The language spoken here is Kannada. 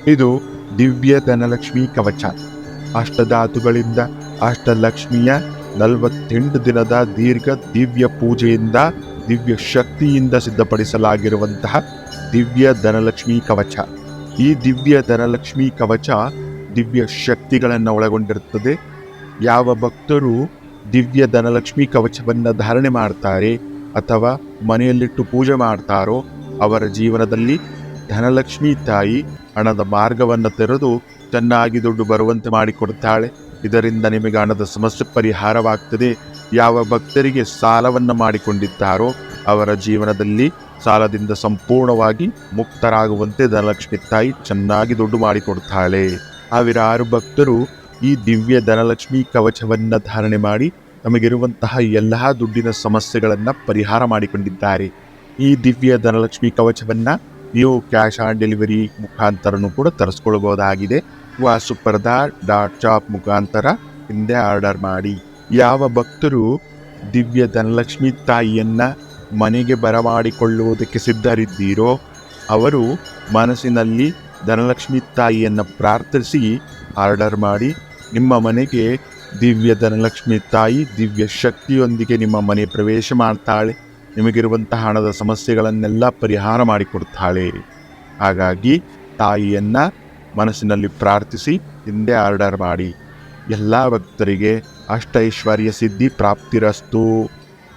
ಇದು ದಿವ್ಯ ಧನಲಕ್ಷ್ಮಿ ಕವಚ. ಅಷ್ಟಧಾತುಗಳಿಂದ ಅಷ್ಟಲಕ್ಷ್ಮಿಯ 48 ದಿನದ ದೀರ್ಘ ದಿವ್ಯ ಪೂಜೆಯಿಂದ, ದಿವ್ಯ ಶಕ್ತಿಯಿಂದ ಸಿದ್ಧಪಡಿಸಲಾಗಿರುವಂತಹ ದಿವ್ಯ ಧನಲಕ್ಷ್ಮಿ ಕವಚ. ಈ ದಿವ್ಯ ಧನಲಕ್ಷ್ಮಿ ಕವಚ ದಿವ್ಯ ಶಕ್ತಿಗಳನ್ನು ಒಳಗೊಂಡಿರುತ್ತದೆ. ಯಾವ ಭಕ್ತರು ದಿವ್ಯ ಧನಲಕ್ಷ್ಮಿ ಕವಚವನ್ನು ಧಾರಣೆ ಮಾಡ್ತಾರೆ ಅಥವಾ ಮನೆಯಲ್ಲಿಟ್ಟು ಪೂಜೆ ಮಾಡ್ತಾರೋ ಅವರ ಜೀವನದಲ್ಲಿ ಧನಲಕ್ಷ್ಮಿ ತಾಯಿ ಹಣದ ಮಾರ್ಗವನ್ನು ತೆರೆದು ಚೆನ್ನಾಗಿ ದುಡ್ಡು ಬರುವಂತೆ ಮಾಡಿಕೊಡ್ತಾಳೆ. ಇದರಿಂದ ನಿಮಗೆ ಹಣದ ಸಮಸ್ಯೆ ಪರಿಹಾರವಾಗ್ತದೆ. ಯಾವ ಭಕ್ತರಿಗೆ ಸಾಲವನ್ನು ಮಾಡಿಕೊಂಡಿದ್ದಾರೋ ಅವರ ಜೀವನದಲ್ಲಿ ಸಾಲದಿಂದ ಸಂಪೂರ್ಣವಾಗಿ ಮುಕ್ತರಾಗುವಂತೆ ಧನಲಕ್ಷ್ಮಿ ತಾಯಿ ಚೆನ್ನಾಗಿ ದುಡ್ಡು ಮಾಡಿಕೊಡ್ತಾಳೆ. ಸಾವಿರಾರು ಭಕ್ತರು ಈ ದಿವ್ಯ ಧನಲಕ್ಷ್ಮಿ ಕವಚವನ್ನು ಧಾರಣೆ ಮಾಡಿ ನಮಗಿರುವಂತಹ ಎಲ್ಲ ದುಡ್ಡಿನ ಸಮಸ್ಯೆಗಳನ್ನು ಪರಿಹಾರ ಮಾಡಿಕೊಂಡಿದ್ದಾರೆ. ಈ ದಿವ್ಯ ಧನಲಕ್ಷ್ಮಿ ಕವಚವನ್ನು ನೀವು ಕ್ಯಾಶ್ ಆನ್ ಡೆಲಿವರಿ ಮುಖಾಂತರನೂ ಕೂಡ ತರಿಸ್ಕೊಳ್ಬಹುದಾಗಿದೆ. ವಾಸುಪ್ರದಾ.ಶಾಪ್ ಮುಖಾಂತರ ಹಿಂದೆ ಆರ್ಡರ್ ಮಾಡಿ. ಯಾವ ಭಕ್ತರು ದಿವ್ಯ ಧನಲಕ್ಷ್ಮಿ ತಾಯಿಯನ್ನ ಮನೆಗೆ ಬರಮಾಡಿಕೊಳ್ಳುವುದಕ್ಕೆ ಸಿದ್ಧರಿದ್ದೀರೋ ಅವರು ಮನಸ್ಸಿನಲ್ಲಿ ಧನಲಕ್ಷ್ಮಿ ತಾಯಿಯನ್ನು ಪ್ರಾರ್ಥಿಸಿ ಆರ್ಡರ್ ಮಾಡಿ. ನಿಮ್ಮ ಮನೆಗೆ ದಿವ್ಯ ಧನಲಕ್ಷ್ಮಿ ತಾಯಿ ದಿವ್ಯ ಶಕ್ತಿಯೊಂದಿಗೆ ನಿಮ್ಮ ಮನೆ ಪ್ರವೇಶ ಮಾಡ್ತಾಳೆ. ನಿಮಗಿರುವಂತಹ ಹಣದ ಸಮಸ್ಯೆಗಳನ್ನೆಲ್ಲ ಪರಿಹಾರ ಮಾಡಿಕೊಡ್ತಾಳೆ. ಹಾಗಾಗಿ ತಾಯಿಯನ್ನ ಮನಸ್ಸಿನಲ್ಲಿ ಪ್ರಾರ್ಥಿಸಿ ಹಿಂದೆ ಆರ್ಡರ್ ಮಾಡಿ. ಎಲ್ಲ ಭಕ್ತರಿಗೆ ಅಷ್ಟೈಶ್ವರ್ಯ ಸಿದ್ಧಿ ಪ್ರಾಪ್ತಿರಸ್ತು.